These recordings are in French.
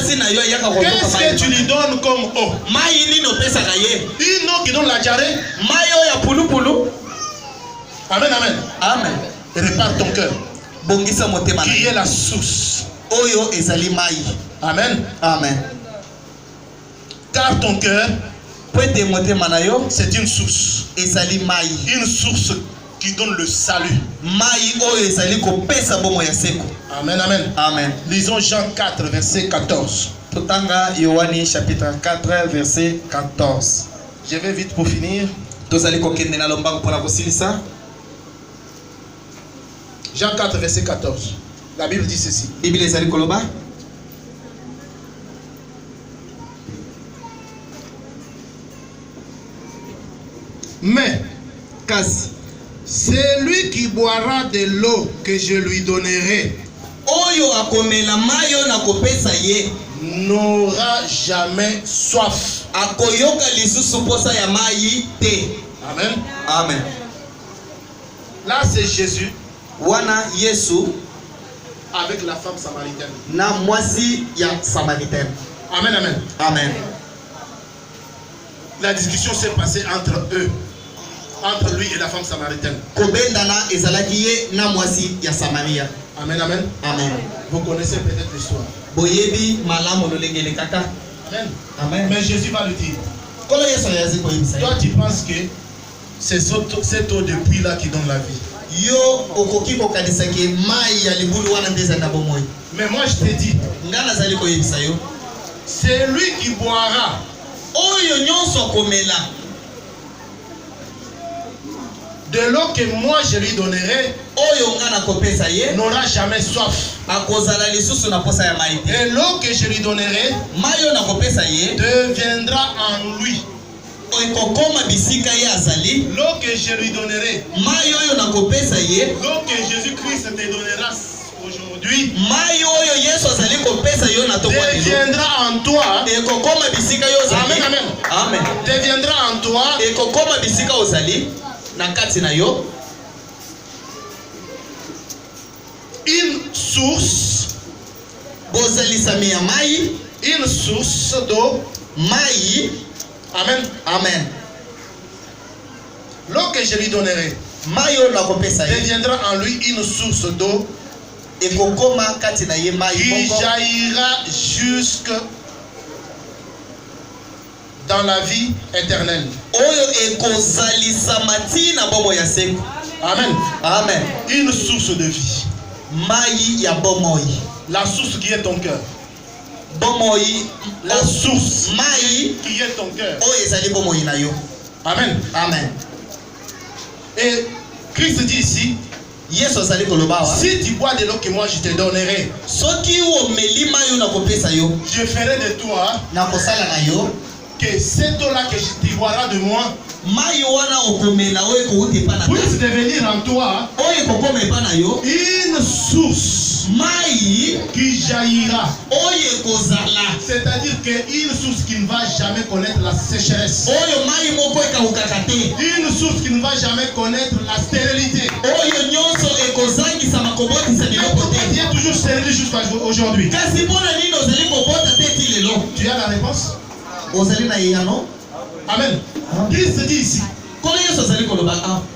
Qu'est-ce que tu lui donnes comme eau? Une eau qui donne la diarrhée. Amen, amen. Amen. Répare ton cœur. Qui est la source. Amen. Amen. Car ton cœur, c'est une source. Une source qui donne le salut. Amen, amen. Amen. Lisons Jean 4, verset 14. Totanga Yohani chapitre 4 verset 14. Je vais vite pour finir. Jean 4, verset 14. La Bible dit ceci. Mais celui qui boira de l'eau que je lui donnerai n'aura jamais soif. Amen. Amen. Là c'est Jésus Wana Yesu avec la femme samaritaine. Na mwasi ya samaritaine. Amen, amen. Amen. La discussion s'est passée entre eux, entre lui et la femme samaritaine. Kobendana ezalakiye na mwasi ya Samaria. Amen, amen. Amen. Vous connaissez peut-être l'histoire. Boyebi malamu lolengele kaka. Amen. Amen. Mais Jésus va le dire. Kola Yesu yazi ko yibisa. Toi tu penses que c'est cette eau de puits là qui donne la vie. Yo okoki ko kanisa ke mai ya libulu wana ndeza na bomoyi. Mais moi je te dis, ngana zali ko yibisa yo. C'est lui qui boira. Oyo nyonso komela de l'eau que moi je lui donnerai, n'aura jamais soif. Et l'eau que je lui donnerai deviendra en lui. L'eau que je lui donnerai, l'eau que Jésus-Christ te donnera aujourd'hui, deviendra en toi. Amen, amen. Amen. Deviendra en toi. Une source. Une source d'eau. Amen. Amen. L'eau que je lui donnerai deviendra en lui une source d'eau qui jaillira jusque dans la vie éternelle. Amen. Amen. Une source de vie. La source qui est ton cœur. La source qui est ton cœur. Amen. Amen. Et Christ dit ici, si tu bois de l'eau que moi je te donnerai, je ferai de toi que cette eau-là que tu boiras de moi puisse devenir en toi une source qui jaillira. C'est-à-dire qu'une source qui ne va jamais connaître la sécheresse. Une source qui ne va jamais connaître la stérilité. Tu es toujours stérile jusqu'à aujourd'hui. Tu as la réponse? Amen. Christ dit ici,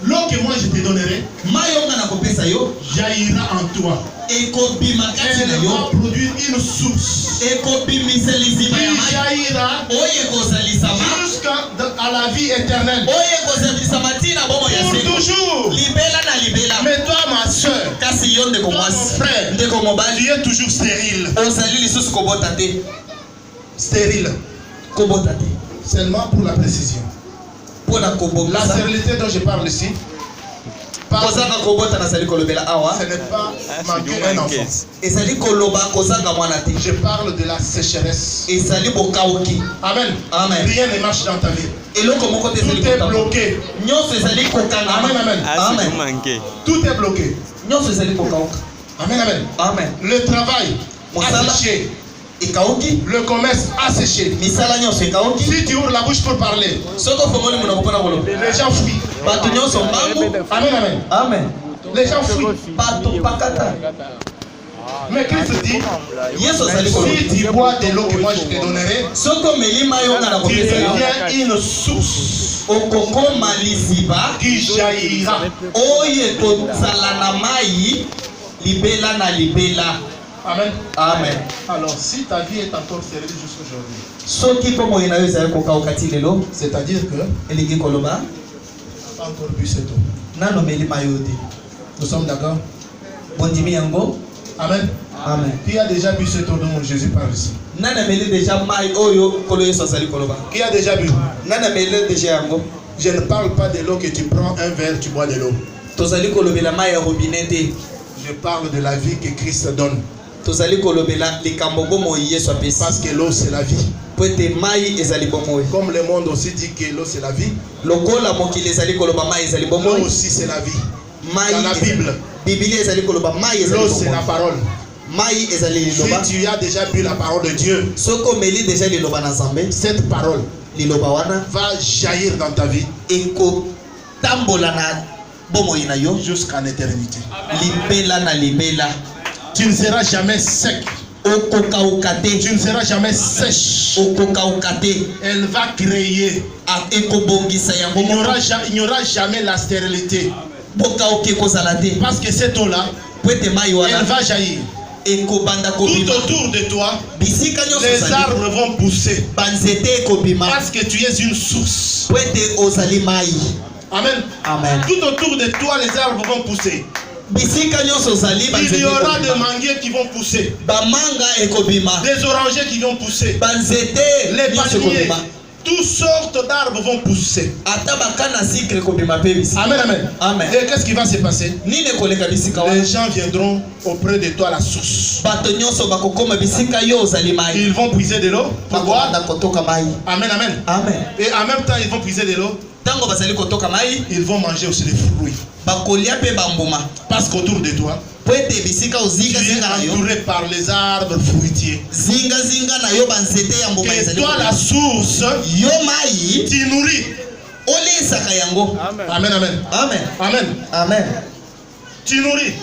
l'eau que moi je te donnerai jaillira en toi. Elle va produire une source qui jaillira jusqu'à la vie éternelle. Pour toujours. Mais toi, ma soeur, toi, mon frère, tu es toujours stérile. Stérile. Seulement pour la précision. La stérilité dont je parle ici, ce n'est pas manquer un enfant. Je parle de la sécheresse. Amen. Amen. Rien ne marche dans ta vie. Tout est bloqué. Amen, amen. Amen. Tout est bloqué. Amen, amen. Amen. Le travail asséché. Le commerce asséché. Si tu ouvres la bouche pour parler, les gens fuient. Amen, amen. Amen. Les gens fuient. Mais Christ dit, Yesu azali si tu bois de l'eau que moi je te donnerai, soko melima yo ngana tu kopesa yo deviens une source okokoma liziba qui jaillira. oyo ekozala na mai libela na libela. Amen. Amen. Alors, si ta vie est encore serrée jusqu'aujourd'hui, soki mpo moi na yo ezali kokauka ti lelo, c'est-à-dire que elingi koloba pas encore bu cette eau. nano melima yo te. Nous sommes d'accord? Bondimi yango. Amen. Amen. Qui a déjà bu cette eau dont Jésus parle ici? Nana meli déjà mai oyo kolo yesu azali koloba. Qui a déjà bu? Nana meli déjà yango. Je ne parle pas de l'eau que tu prends un verre, tu bois de l'eau. Tozali kolobela mai ya robinet te. Je parle de la vie que Christ donne. Tozali kolobela likambo bomo yesu apesi. Parce que l'eau c'est la vie. Po ete mai ezali bomo. Comme le monde aussi dit que l'eau c'est la vie. Lokola mokili ezali koloba mai ezali bomo. L'eau aussi c'est la vie. Mai dans la Bible. Biblia ezali koloba mai ezali bomo. L'eau c'est la parole. Mai ezali liloba. Si tu as déjà bu la parole de Dieu, soko meli déjà liloba na Nzambe, cette parole liloba wana va jaillir dans ta vie eko tambola na bomo ina yo jusqu'en éternité. Libela na libela. Tu ne seras jamais sec. Okokauka te. Tu ne seras jamais sèche. Okokauka te. Elle va créer. Ekobongisa yango. Il n'y aura jamais la stérilité. Bokauke kozala te. Parce que cette eau-là, elle va jaillir. Tout autour de toi, les arbres vont pousser. Parce que tu es une source. Amen. Amen. Tout autour de toi, les arbres vont pousser. Il y aura des manguiers qui vont pousser. Des orangers qui vont pousser. Les palmiers. Toutes sortes d'arbres vont pousser. Amen, amen. Amen. Et qu'est-ce qui va se passer? Les gens viendront auprès de toi à la source. Ils vont puiser de l'eau pour boire. Amen, amen. Amen. Et en même temps, ils vont puiser de l'eau. Ils vont manger aussi les fruits. Parce qu'autour de toi, tu es entouré par les arbres fruitiers. Et toi, la source, tu nourris. Amen, amen. Amen. Amen. Amen. Tu nourris.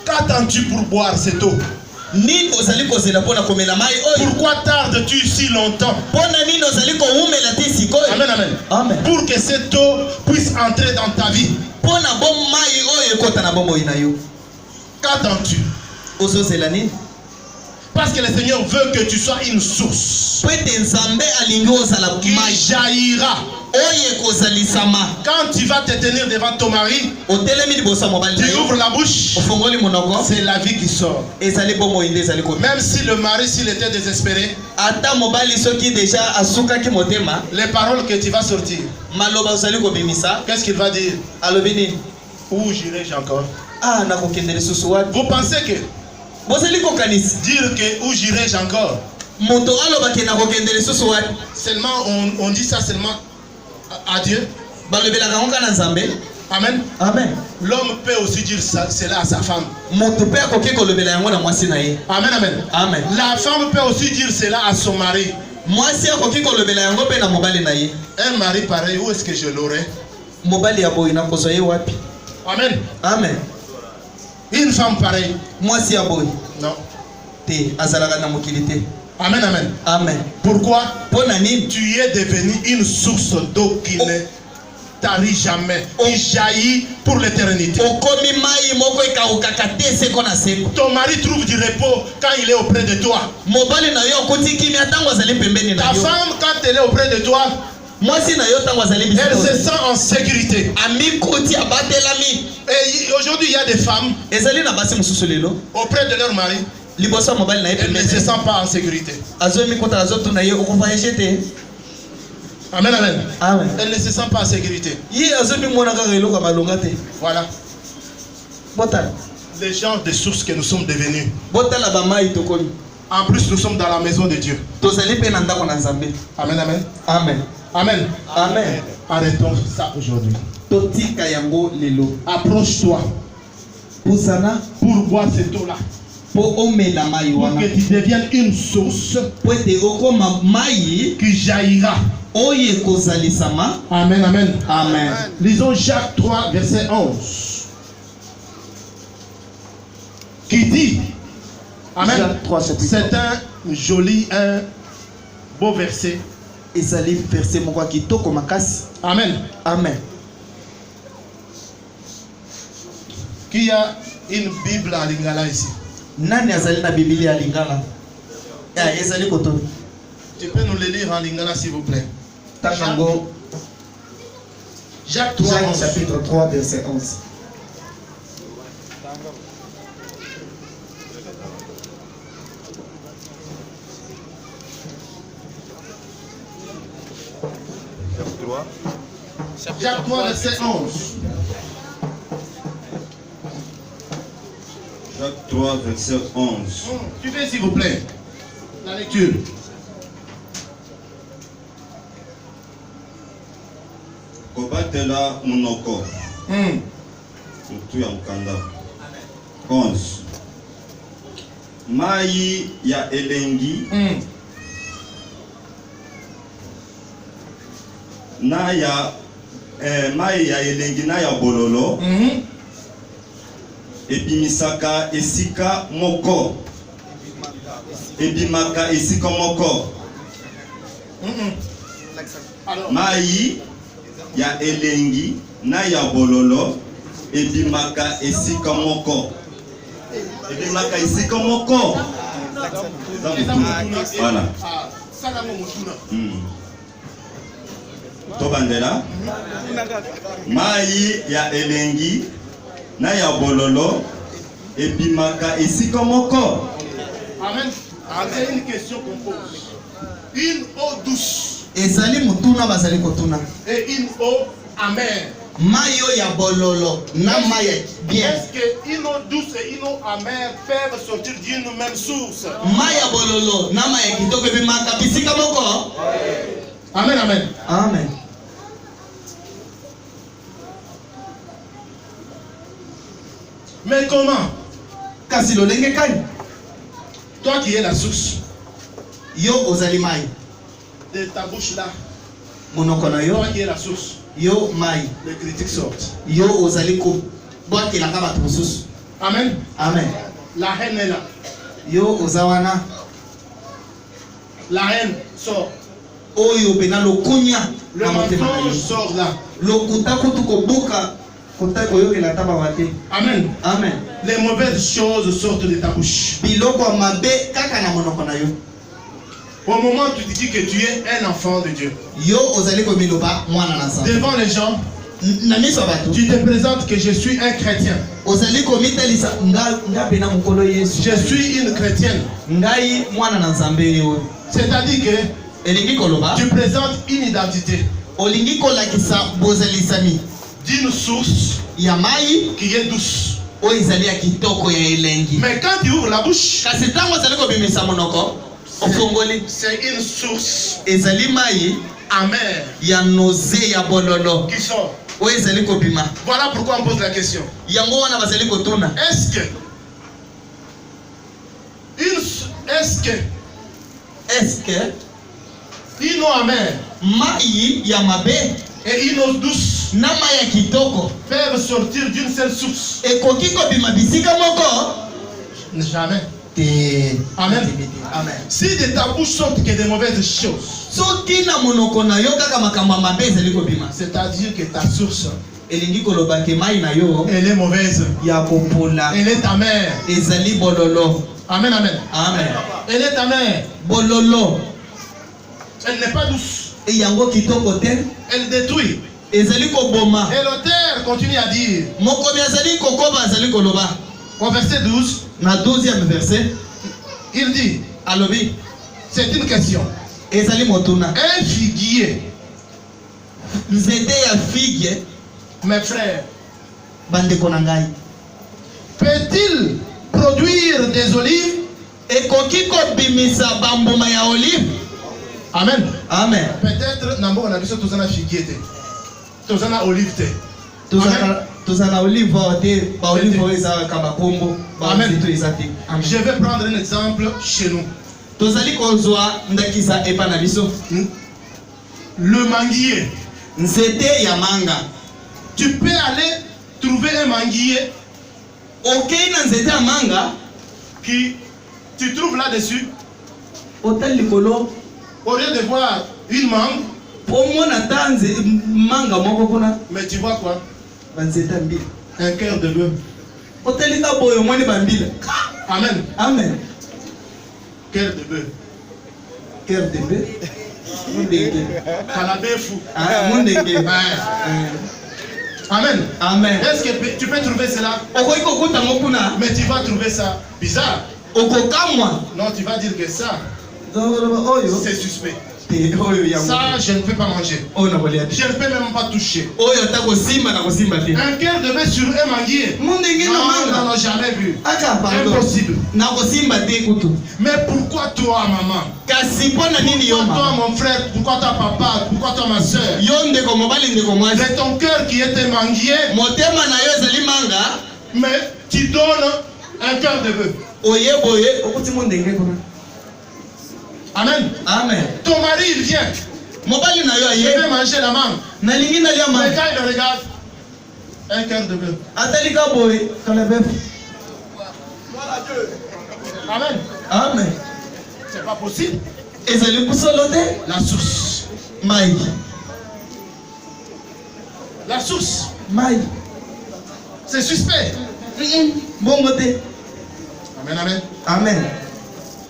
Qu'attends-tu pour boire cette eau? Pourquoi tardes-tu si longtemps? Amen, amen. Amen. Pour que cette eau puisse entrer dans ta vie. Qu'attends-tu? Parce que le Seigneur veut que tu sois une source qui jaillira. Quand tu vas te tenir devant ton mari, tu ouvres la bouche, c'est la vie qui sort. Même si le mari, s'il était désespéré, les paroles que tu vas sortir, qu'est-ce qu'il va dire? Où j'irai-je encore? Vous pensez que dire que où j'irai-je encore? Seulement on dit ça seulement à Dieu. Amen. Amen. L'homme peut aussi dire ça, cela à sa femme. Amen, amen. Amen. La femme peut aussi dire cela à son mari. Un mari pareil, où est-ce que je l'aurai? Amen. Amen. Une femme pareille. Non. Amen, amen. Amen. Pourquoi? Tu es devenu une source d'eau qui ne tarit jamais, qui jaillit pour l'éternité. Ton mari trouve du repos quand il est auprès de toi. Ta femme, quand elle est auprès de toi, elle se sent en sécurité. Et aujourd'hui, il y a des femmes auprès de leur mari. Elle ne se sent pas en sécurité. Amen, amen. Amen. Elle ne se sent pas en sécurité. Voilà. Les gens de sources que nous sommes devenus. En plus, nous sommes dans la maison de Dieu. Amen, amen. Amen. Amen. Amen. Arrêtons ça aujourd'hui. Approche-toi pour boire cette eau-là. Pour que tu deviennes une source qui jaillira. Amen, amen. Amen. Lisons Jacques 3, verset 11. Qui qui dit, amen, Jacques 3, chapitre. c'est un joli, un beau verset. Ezali verset moko kitoko makasi. Amen. Amen. Qui a une Bible à Lingala ici? Nani azali na Biblia ya Lingala? Ezali koto. Tu peux nous le lire en Lingala s'il vous plaît? Tango. Jacques 3, Jacques chapitre 3 verset 11. Jacques 3, verset 11. Jacques 3, verset 11. Suivez s'il vous plaît la lecture. Kobatela munoko. Mutu ya mukanda. 11. Mai ya elengi. Na ya mai ya elengi na ya bololo. Ebimisaka esika moko. Ebimaka esika moko. Mai ya elengi na ya bololo ebimaka esika moko. Ebimaka esika moko. Voilà. Tobandela. Mai ya elengi na ya bololo ebimaka esika moko. Amen. C'est une question qu'on pose. Une eau douce Ezali mutuna bazali kotuna. et une eau amère. Mayo ya bololo na maya bien. Est-ce qu'une eau douce et une eau amère peuvent sortir d'une même source? Maya bololo na maya kitoko bimaka bisika moko. Amen, amen. Amen. Mais comment? Kasi lolenge kani? Toi qui es la source Yo ozali mai. de ta bouche là, Monoko na yo. toi qui es la source, Yo mai. les critiques sortent. Yo ozali ko boite la kaba tususu. Amen. Amen. La haine est là. Yo ozawana. La haine sort. Oyo pena lokunya. Le mensonge sort là. Lokuta kutuko buka. Kota koyo ke la taba wate. Amen. Amen. Les mauvaises choses sortent de ta bouche. Biloko mabe kaka na monoko na yo. Au moment où tu te dis que tu es un enfant de Dieu, Yo ozali ko miloba mwana na sa. devant les gens, Na miso batu. tu te présentes que je suis un chrétien. Ozali ko mitalisa nga pena mukolo Yesu. Je suis une chrétienne. Ngai mwana na Nzambe yo. C'est-à-dire que Elingi koloba. tu présentes une identité Olingi kolakisa bozalisami. d'une source Ya mai qui est douce. o ezali ya kitoko ya elengi. Mais quand tu ouvres la bouche, Kasi tango ozali ko bimisa monoko. Ofongoli. c'est une source Ezali mai amère ya noze ya bololo. qui sort. O ezali ko bima. Voilà pourquoi on pose la question. Yango wana bazali ko tuna. Est-ce que une eau amère mai ya mabe et une eau douce na mai ya kitoko peuvent sortir d'une seule source? ekoki ko bima bisika moko? Jamais. Te. Amen. Amen. Si de ta bouche sortent que des mauvaises choses, Soki na monoko na yo kaka makambo mabe ezali ko bima. c'est-à-dire que ta source, Elingi koloba ke mai na yo elle est mauvaise. ya kopola Elle est amère. ezali bololo. Amen, amen. Amen. Elle est amère. Bololo Elle n'est pas douce. yango kitoko te Elle détruit. ezali koboma. Et l'auteur continue à dire, Mokomi azali kokoba azali koloba au verset 12, na 12e verset il dit, alobi c'est une question. ezali motuna. Un figuier, Nzete ya figue mes frères, bandeko na ngai peut-il produire des olives? ekoki kobimisa bambuma ya olive? Amen. Amen. Peut-être, Nambo, on a vu ça, tous en a figuier, tous en a olive. tozala olive oyo te baolive oyo ezalaka bakombo baolive eza te. Je vais prendre un exemple chez nous. Tozali kozwa ndakisa epa na biso. Le manguier. Nzete ya manga. Tu peux aller trouver un manguier. Okei na nzete ya manga. qui tu trouves là-dessus, Hôtel Licolo. au lieu de voir une mangue, mais tu vois quoi? Un cœur de bœuf. Amen. Amen. Cœur de bœuf. Cœur de bœuf. Calabé-fou. Amen. Amen. Amen. Est-ce que tu peux trouver cela? Mais tu vas trouver ça bizarre. Non, tu vas dire que ça, c'est suspect. Ça, je ne peux pas manger. Je ne peux même pas toucher. Un cœur de bœuf sur un manguier. Non, non, jamais vu. Impossible. Mais pourquoi toi, maman? Pourquoi toi, mon frère? Pourquoi toi, papa? Pourquoi toi, ma soeur? C'est ton cœur qui est un manguier. Mais tu donnes un cœur de bœuf. Amen. Amen. Ton mari, il vient. Il veut manger la mangue. Mais quand il regarde, un cœur de bœuf. Amen. Amen. C'est pas possible. La source. La source. C'est suspect. Amen. Amen. Amen.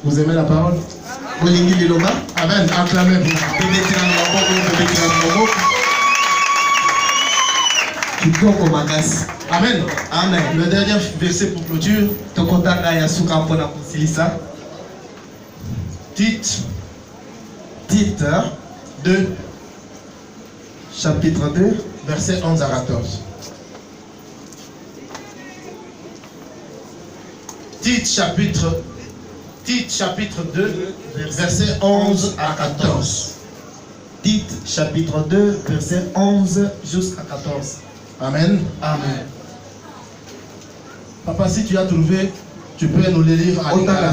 Vous aimez la parole? Amen. Acclamez-vous. Amen. Amen. Le dernier verset pour clôture. Tite 2. Chapitre 2. Verset 11 à 14. Tite chapitre 2, verset 11 à 14. Tite chapitre 2, verset 11 jusqu'à 14. Amen. Amen. Papa, si tu as trouvé, tu peux nous les lire à Lingala.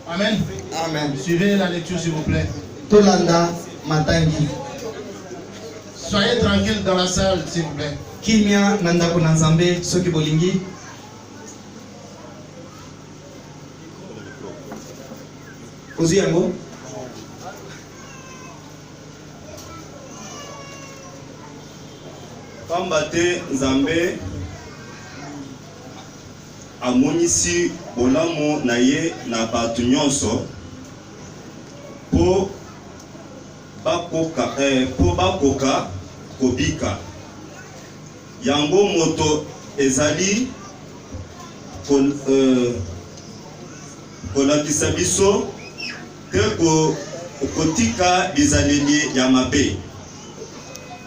Amen. Amen. Suivez la lecture s'il vous plaît. Tolanda Matangi. Soyez tranquille dans la salle s'il vous plaît. Kimia nanda kuna nzambe soki bolingi. Ozi yango. Pamba te Nzambe amonisi bolamu na ye na bato nyonso po bakoka kobika. Yango moto ezali kolakisa biso te kotika bizaleli ya mabe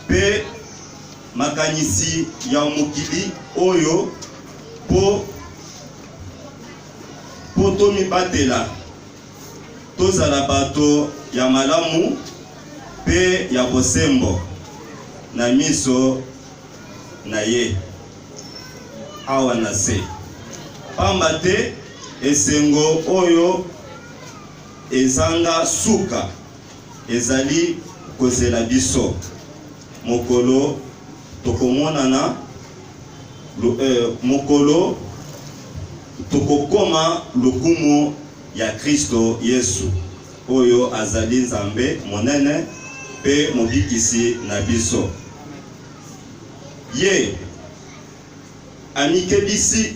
pe makanisi ya mokili oyo po tomibatela tozala bato ya malamu pe ya bosembo na miso na ye awa na se. Pamba te esengo oyo ezanga suka ezali kozela biso mokolo tokomonana mokolo tokokoma lokumu ya Kristo Yesu oyo azali Nzambe monene pe mobikisi na biso. Ye amikebisi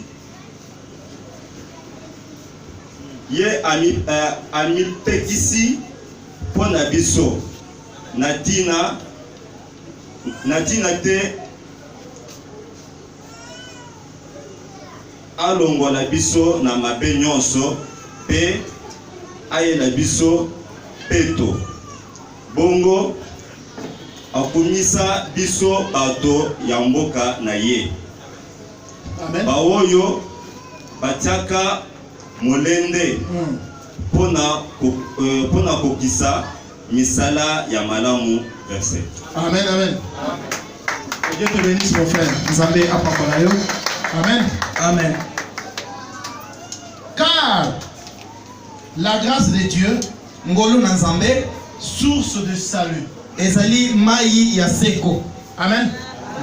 ye amipekisi mpo na biso na tina te alongola biso na mabe nyonso pe ayela biso peto bongo akumisa biso bato ya mboka na ye. Amen. Baoyo batiaka molende pona kokisa misala ya malamu verset. Amen, amen. Que Dieu te bénisse mon frère. Nzambe apambola yo. Amen. Amen. Car la grâce de Dieu, ngolu na nzambe, source de salut. ezali mai ya seko. Amen.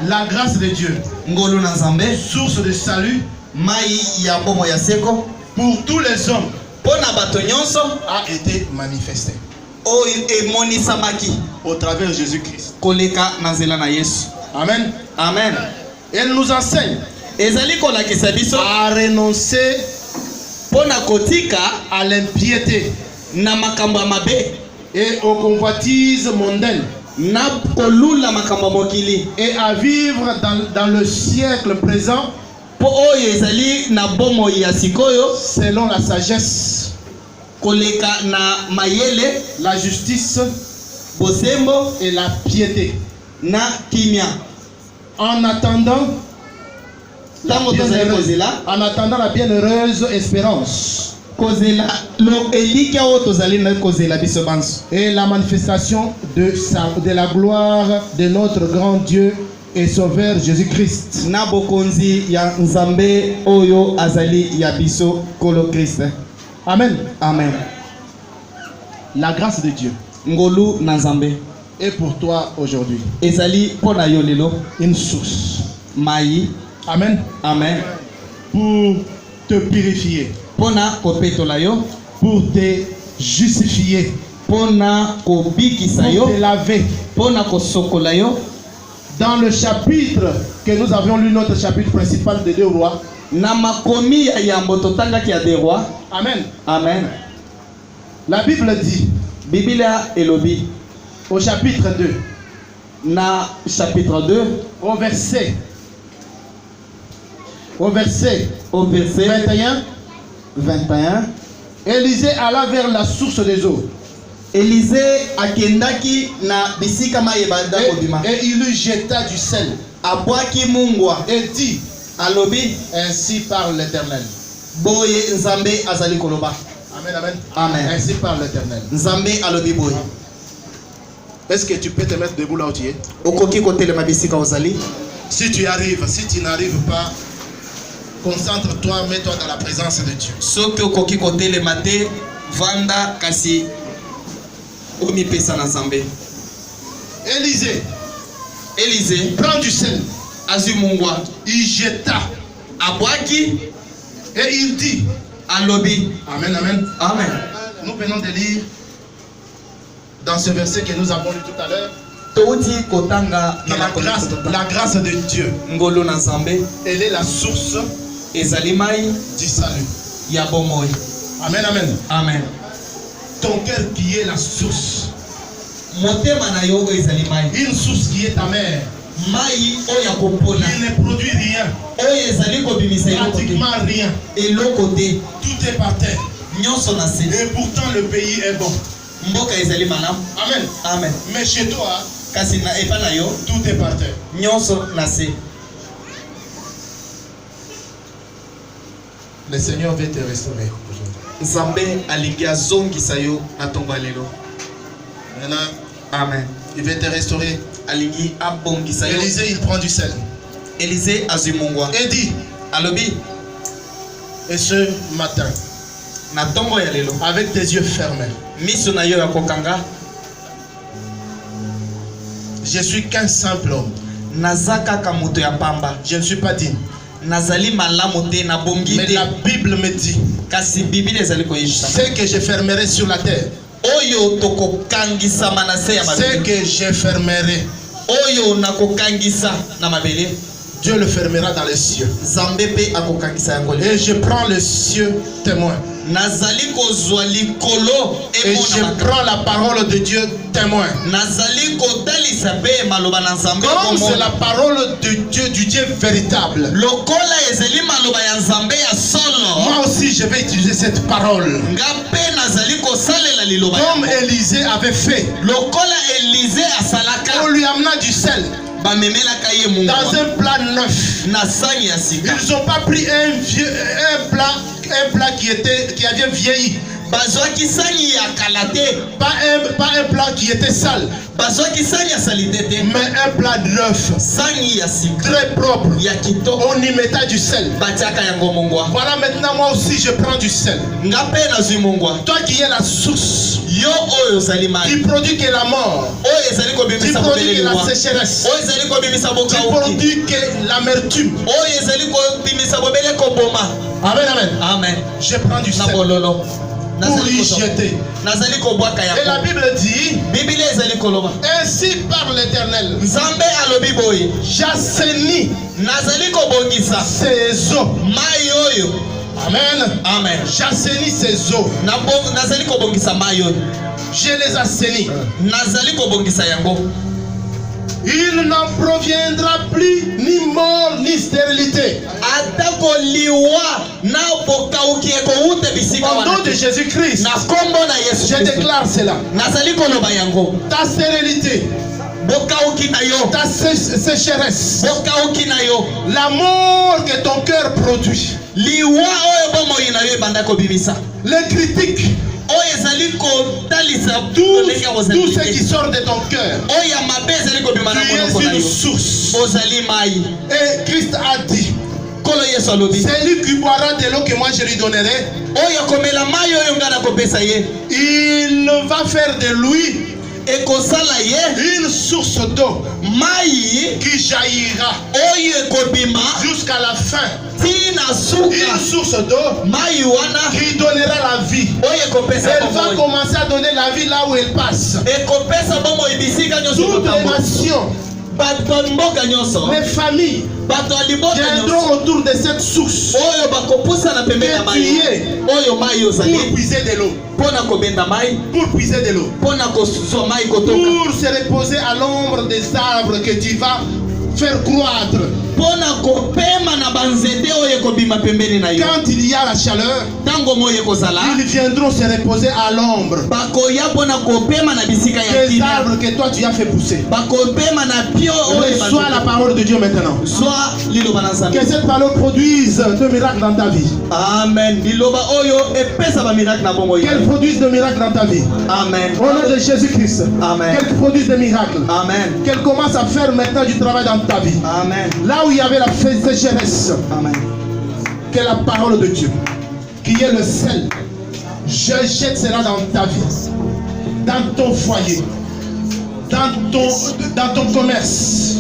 La grâce de Dieu, ngolu na nzambe, source de salut, mai ya bomo ya seko, pour tous les hommes, pona bato nyonso a été manifestée o emonisamaki au travers de Jésus-Christ. koleka na nzela na Yesu. Amen. Amen. Elle nous enseigne ezali kolakisa biso à renoncer pona kotika à l'impiété na makambo ya mabe et aux convoitises mondaines na kolula makambo ya mokili et à vivre dans le siècle présent po oyo ezali na bomoi ya sikoyo selon la sagesse, koleka na mayele, la justice bosembo et la piété, na kimia. en attendant la Tango tozali kozela en attendant la bienheureuse espérance kozela lo elika o tozali na kozela biso banso et la manifestation de la gloire de notre grand Dieu et Sauveur Jésus-Christ. na bokonzi ya nzambe oyo azali ya biso kolo Christ. Amen. Amen. La grâce de Dieu ngolu na nzambe est pour toi aujourd'hui ezali pona yo lelo une source. mai. Amen. Amen. Pour te purifier, Pona kopetola yo, pour te justifier, pona kobikisa pour yo, te laver. pona kosokola yo. Dans le chapitre que nous avions lu, notre chapitre principal de 2 Rois. Na makomi ya yambo totangaki ya des rois. Amen. Amen. La Bible dit Biblia elobi au chapitre 2, na chapitre 2 au verset au verset 21, Élisée alla vers la source des eaux. Élisée akendaki na bisika mayebanda kobima. Et il lui jeta du sel. Abwaki mungwa Et dit, alobi ainsi parle l'Éternel. boye nzambe azali koloba. Amen, amen. Amen. Ainsi parle l'Éternel. Nzambe alobi boye. Est-ce que tu peux te mettre debout là où tu es? Okoki kotelema bisika ozali. Si tu arrives, si tu n'arrives pas, concentre-toi, mets-toi dans la présence de Dieu. Soki okoki kotelema te vanda kasi omipesa na nzambe. Élisée Prends du sel. azwi mungwa Il jeta. abwaki Et il dit, alobi. amen, amen. Amen. Nous venons de lire dans ce verset que nous avons lu tout à l'heure, Touti kotanga na la grâce de Dieu, ngolo na nzambe elle est la source ezali mai du salut. ya bomoi. Amen, amen. Amen. Ton cœur qui est la source. Motema na yo ezali mai. Une source qui est ta mère. Mai oya kopona. Il ne produit rien. Oyo ezali kobimisa Pratiquement rien. eloko te. Tout est par terre. Nyonso na se. Et pourtant le pays est bon. Mboka ezali malamu. Amen. Amen. Mais chez toi, Kasi na epa na yo tout est par terre. nyonso na se. Le Seigneur veut te restaurer aujourd'hui. Nzambe alingi azongisa yo na tongo ya lelo. Maintenant, Amen. il veut te restaurer. Alingi abongisa yo. Élisée, il prend du sel. Élisée azwi mungwa. Et dit, Alobi et ce matin, na tongo ya lelo avec tes yeux fermés, miso na yo ya kokanga je suis qu'un simple homme. naza kaka moto ya pamba. Je ne suis pas digne. Nazali malamu te na bongi Mais te. la Bible me dit, Kasi Biblia ezali koyebisa ce que je fermerai sur la terre, oyo tokokangisama na se ya ce mabele, que je fermerai, oyo nakokangisa na mabele, Dieu le fermera dans les cieux. Nzambe pe akokangisa yango Et lelo. je prends le cieux témoin. Nazali kozwa likolo Et je emonamaka. prends la parole de Dieu témoin. Nazali kotalisa pe maloba na Nzambe Comme c'est komona. la parole de Dieu, du Dieu véritable. Lokola ezali maloba ya Nzambe ya solo. Moi aussi, je vais utiliser cette parole. Nga pe nazali kosalela liloba Comme yango. Élisée avait fait. Lokola Élisée asalaka On lui amena du sel bamemelaka ye mungwa dans un plat neuf. na sani ya sika. Ils n'ont pas pris un plat qui avait vieilli. Pas un plat qui était sale, mais un plat neuf, très propre. On y mettait du sel. Voilà, maintenant moi aussi je prends du sel. Toi qui es la source, qui produit que la mort, qui produit que la sécheresse, qui produit que l'amertume. Amen, amen. Amen. Je prends du sel pour y jeter. Et la Bible dit, ainsi parle l'Éternel, j'assainis ces eaux. Amen. Amen. J'assainis ces eaux. Je les assainis. Il n'en proviendra plus ni mort ni stérilité. Au nom de Jésus-Christ, je déclare cela. Ta stérilité, ta sécheresse, la mort que ton cœur produit, les critiques, tout ce qui sort de ton cœur, tu es une source. Et Christ a dit, c'est lui qui boira de l'eau que moi je lui donnerai. Il va faire de lui une source d'eau qui jaillira jusqu'à la fin. Une source d'eau qui donnera la vie. Elle va commencer à donner la vie là où elle passe. Toutes les nations, les familles viendront autour de cette source et prier pour puiser de l'eau. Pour puiser de l'eau. Pour se reposer à l'ombre des arbres que tu vas faire croître. Quand il y a la chaleur, ils viendront se reposer à l'ombre des arbres que toi tu as fait pousser. Reçois la parole de Dieu maintenant. Que cette parole produise de miracles dans ta vie. Amen. Qu'elle produise de miracles dans ta vie. Amen. Au nom de Jésus-Christ. Amen. Qu'elle produise des miracles. Amen. Qu'elle commence à faire maintenant du travail dans ta vie. Amen. Là où il y avait la sécheresse, Amen. que la parole de Dieu, qui est le sel, je jette cela dans ta vie, dans ton foyer, dans ton commerce,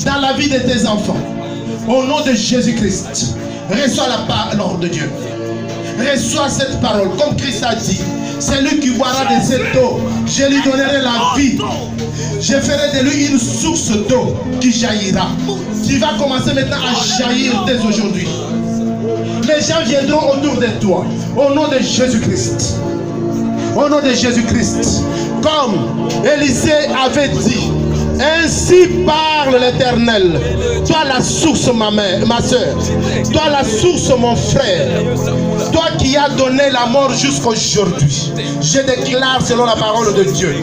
dans la vie de tes enfants. Au nom de Jésus-Christ, reçois la parole de Dieu. Reçois cette parole, comme Christ a dit. C'est lui qui boira de cette eau. Je lui donnerai la vie. Je ferai de lui une source d'eau qui jaillira. Tu vas commencer maintenant à jaillir dès aujourd'hui. Les gens viendront autour de toi. Au nom de Jésus-Christ. Au nom de Jésus-Christ. Comme Élisée avait dit. Ainsi parle l'Éternel. Toi la source ma soeur. Toi la source mon frère. Toi qui as donné la mort jusqu'aujourd'hui. Je déclare selon la parole de Dieu.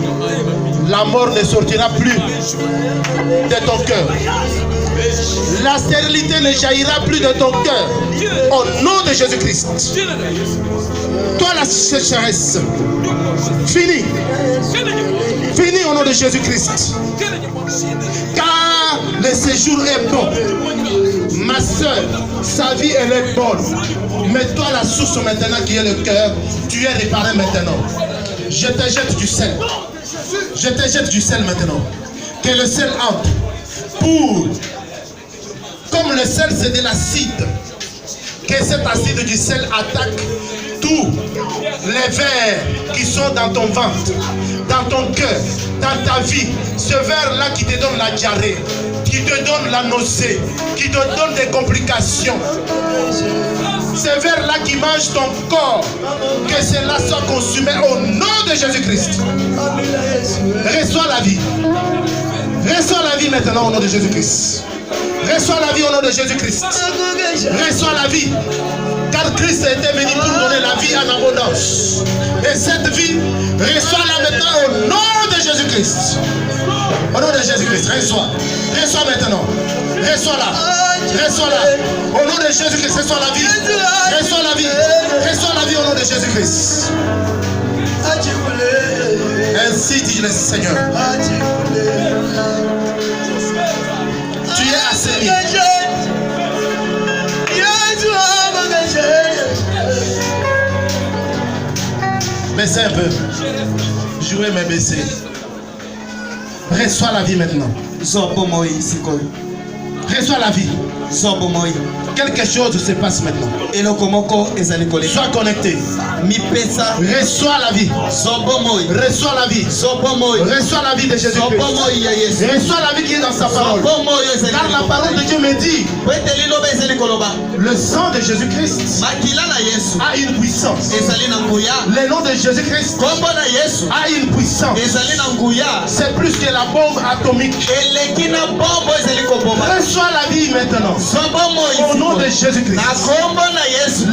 La mort ne sortira plus de ton cœur. La stérilité ne jaillira plus de ton cœur. Au nom de Jésus-Christ. Toi la sécheresse. Fini. Fini au nom de Jésus-Christ. Car le séjour est bon. Ma soeur, sa vie elle est bonne. Mais toi la source maintenant qui est le cœur, tu es réparé maintenant. Je te jette du sel. Je te jette du sel maintenant. Que le sel entre. Pour, comme le sel c'est de l'acide, que cet acide du sel attaque tous les vers qui sont dans ton ventre, dans ton cœur, dans ta vie. Ce vers-là qui te donne la diarrhée, qui te donne la nausée, qui te donne des complications. Ce vers-là qui mange ton corps, que cela soit consumé au nom de Jésus-Christ. Reçois la vie. Reçois la vie maintenant au nom de Jésus-Christ. Reçois la vie au nom de Jésus-Christ. Reçois la vie. Car Christ était venu pour donner la vie en abondance. Et cette vie, reçois-la maintenant au nom de Jésus-Christ. Au nom de Jésus-Christ, reçois. Reçois maintenant. Reçois-la. Reçois-la. Au nom de Jésus-Christ, reçois la vie. Reçois la vie. Reçois la vie au nom de Jésus-Christ. Ainsi dit le Seigneur. Tu es assaini. Baissez un peu. Jouez mais baissez. Reçois la vie maintenant. Reçois la vie. Quelque chose se passe maintenant. Sois connecté. Reçois la vie. Reçois la vie. Reçois la vie de Jésus-Christ. Reçois la vie qui est dans sa parole. Car la parole de Dieu me dit, le sang de Jésus-Christ a une puissance. Le nom de Jésus-Christ a une puissance. C'est plus que la bombe atomique. Reçois la vie maintenant. Au nom de Jésus-Christ.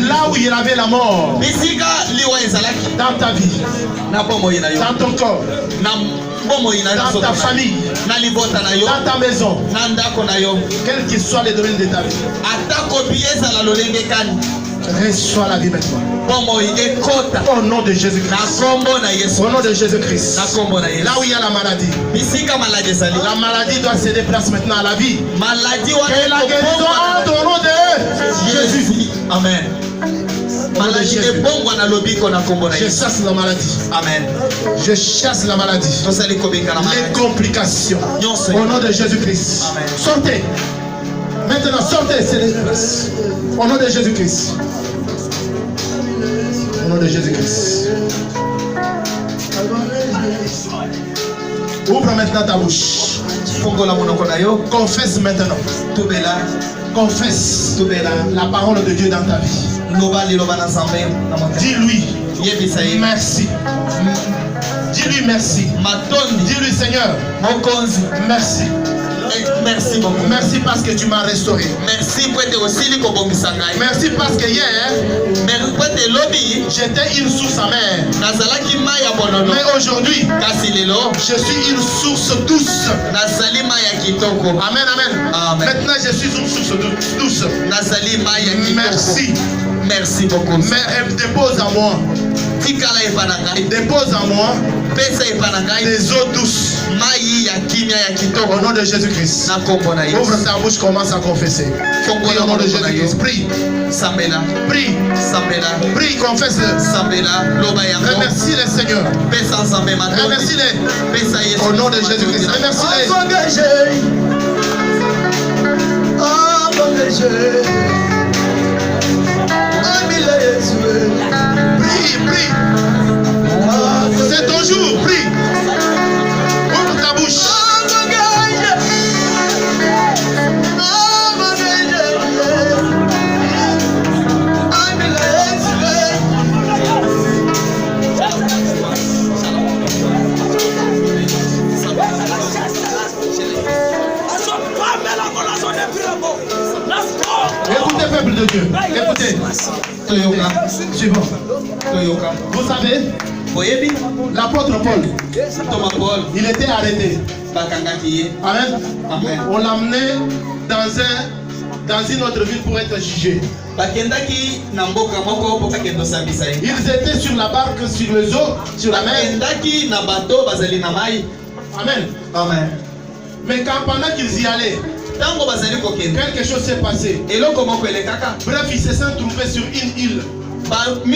Là où il y avait la mort. Dans ta vie. Dans ton corps. Dans ta famille. Dans ta maison. Quel que soit le domaine de ta vie. Reçois la vie maintenant. Au nom de Jésus-Christ. Au nom de Jésus-Christ. Là où il y a la maladie. La maladie doit se déplacer maintenant à la vie. Que la guérison entre au nom de Jésus. Amen. Je chasse la maladie. Amen. Je chasse la maladie. Les complications. Au nom de Jésus-Christ. Sortez. Maintenant, sortez. Au nom de Jésus-Christ. Au nom de Jésus-Christ. Ouvre maintenant ta bouche. Confesse maintenant. Confesse la parole de Dieu dans ta vie. Dis-lui merci. Dis-lui merci. Dis-lui Seigneur. Merci. Merci beaucoup. Merci parce que tu m'as restauré. Merci pour être aussi le Kobomisangai. Merci parce que hier j'étais une source amère. Mais aujourd'hui je suis une source douce. Amen, amen. Maintenant je suis une source douce. Merci. Merci beaucoup. Mais dépose en moi. Dépose en moi des eaux douces. Au nom de Jésus-Christ. Ouvre ta bouche, commence à confesser. Au nom de Jésus-Christ. Prie. Prie. Prie, confesse-le. Remercie le Seigneur. Remercie-le. Au nom de Jésus-Christ. Remercie-le. Prie, prie. C'est ton jour, prie. Ouvre ta bouche. Écoutez, peuple de Dieu. Écoutez. Suivant. Vous savez, l'apôtre Paul, il était arrêté. Amen. On l'a amené dans une autre ville pour être jugé. Ils étaient sur la barque, sur les eaux, sur la mer. Amen. Amen. Mais quand pendant qu'ils y allaient, quelque chose s'est passé. Bref, ils se sont trouvés sur une île. Une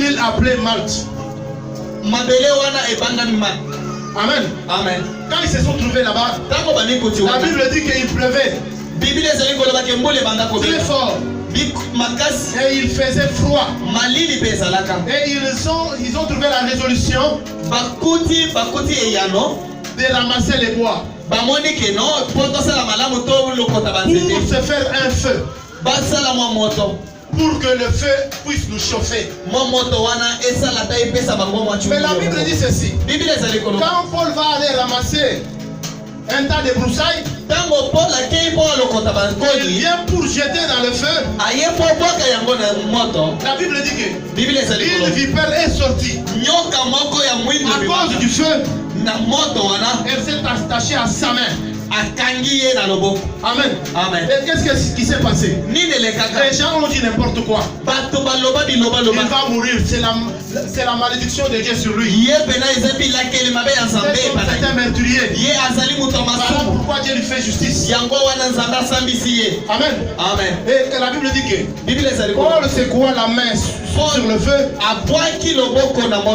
île appelée Malte. Amen. Amen. Quand ils se sont trouvés là-bas, la Bible dit qu'il pleuvait très fort. Et il faisait froid. Et ils ont trouvé la résolution de ramasser les bois pour se faire un feu, pour que le feu puisse nous chauffer. Mais la Bible dit ceci: quand Paul va aller ramasser un tas de broussailles, il vient pour jeter dans le feu. La Bible dit que une vipère est sortie à cause du feu. Elle s'est attachée à sa main. Amen. Amen. Et qu'est-ce qui s'est passé? Les gens ont dit n'importe quoi. Il va mourir. C'est la malédiction de Dieu sur lui. C'est un meurtrier. Voilà pourquoi Dieu lui fait justice. Amen. Amen. Et la Bible dit que Paul secoua la main sur le feu.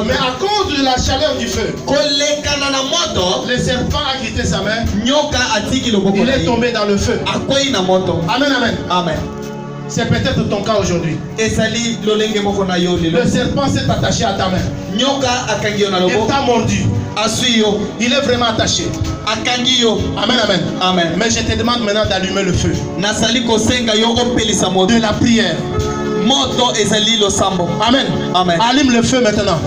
Mais à cause de la chaleur du feu, le serpent a quitté sa main. Il est tombé dans le feu. Amen, amen. Amen. C'est peut-être ton cas aujourd'hui. Le serpent s'est attaché à ta main. Il t'a mordu. Il est vraiment attaché. Amen, amen. Amen. Mais je te demande maintenant d'allumer le feu de la prière. Amen. Amen. Allume le feu maintenant.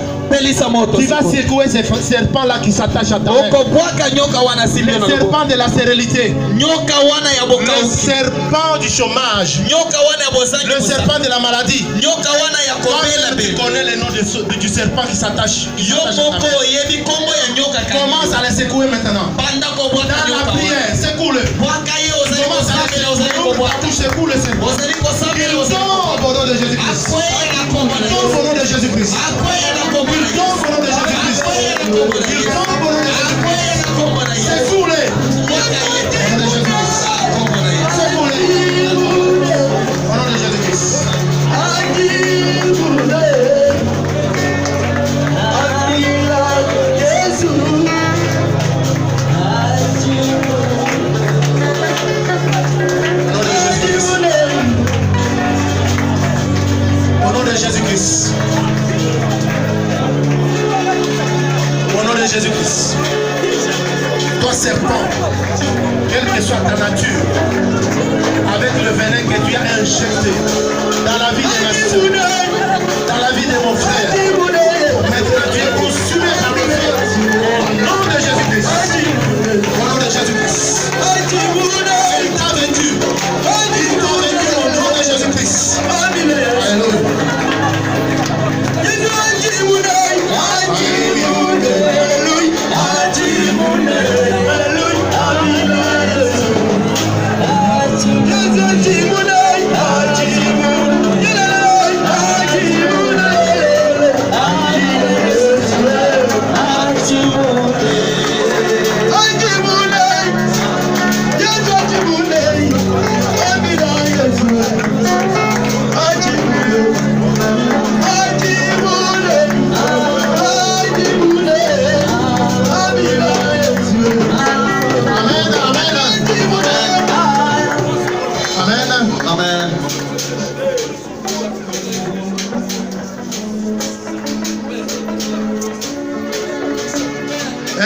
Tu vas secouer ces serpents-là qui s'attachent à ta main. Le serpent de la stérilité. Le serpent du chômage. Le serpent de la maladie. Tu connais le nom du serpent qui s'attache. Commence à les secouer maintenant. Dans la prière, secoue-le. Commence à les secouer. Secoue le serpent. Il tombe au nom de Jésus-Christ. Il tombe au nom de Jésus-Christ. Il tombe au nom de Jésus-Christ. Il tombe au nom de Jésus-Christ. Secoue-le. Au nom de Jésus-Christ. Secoue-le. Au nom de Jésus-Christ. Au nom de Jésus-Christ. Au nom de Jésus-Christ. Toi serpent, quelle que soit ta nature, avec le venin que tu as injecté dans la vie de ma soeur, dans la vie de mon frère, maintenant tu es consumé par le feu. Au nom de Jésus-Christ. Au nom de Jésus-Christ. Il t'a vaincu. Il t'a vaincu au nom de Jésus-Christ. Alléluia.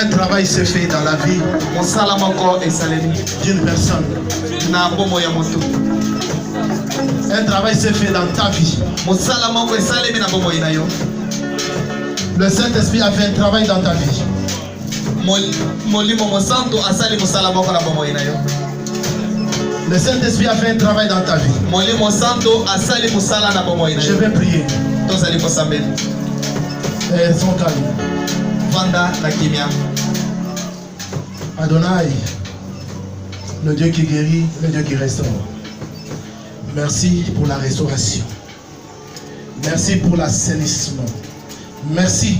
Un travail se fait dans la vie d'une personne. Un travail se fait dans ta vie. Le Saint-Esprit a fait un travail dans ta vie. Le Saint-Esprit a fait un travail dans ta vie. Je vais prier. Et son calme. Adonai, le Dieu qui guérit, le Dieu qui restaure. Merci pour la restauration. Merci pour l'assainissement. Merci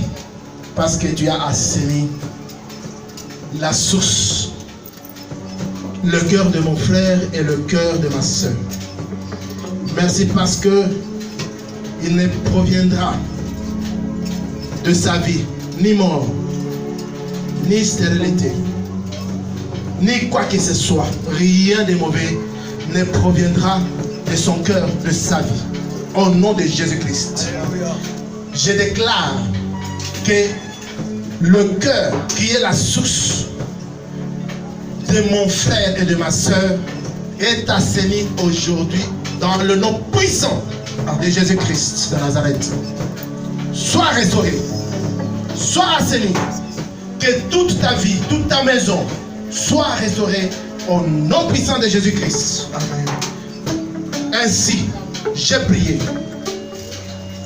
parce que tu as assaini la source, le cœur de mon frère et le cœur de ma soeur. Merci parce que il ne proviendra de sa vie ni mort, ni stérilité, ni quoi que ce soit. Rien de mauvais ne proviendra de son cœur, de sa vie. Au nom de Jésus-Christ, je déclare que le cœur qui est la source de mon frère et de ma soeur est assaini aujourd'hui dans le nom puissant de Jésus-Christ de Nazareth. Sois restauré, sois assaini, que toute ta vie, toute ta maison soit restaurée au nom puissant de Jésus-Christ. Ainsi, j'ai prié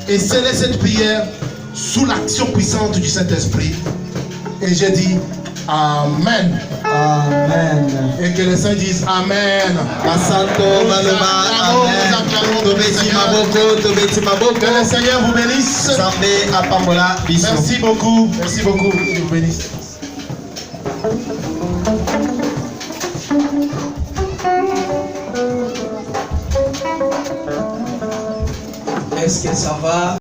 et scellé cette prière sous l'action puissante du Saint-Esprit et j'ai dit Amen. Amen. Et que les saints disent Amen. Que le Seigneur vous bénisse. Merci beaucoup. Merci beaucoup. Que vous bénisse. Est-ce que ça va?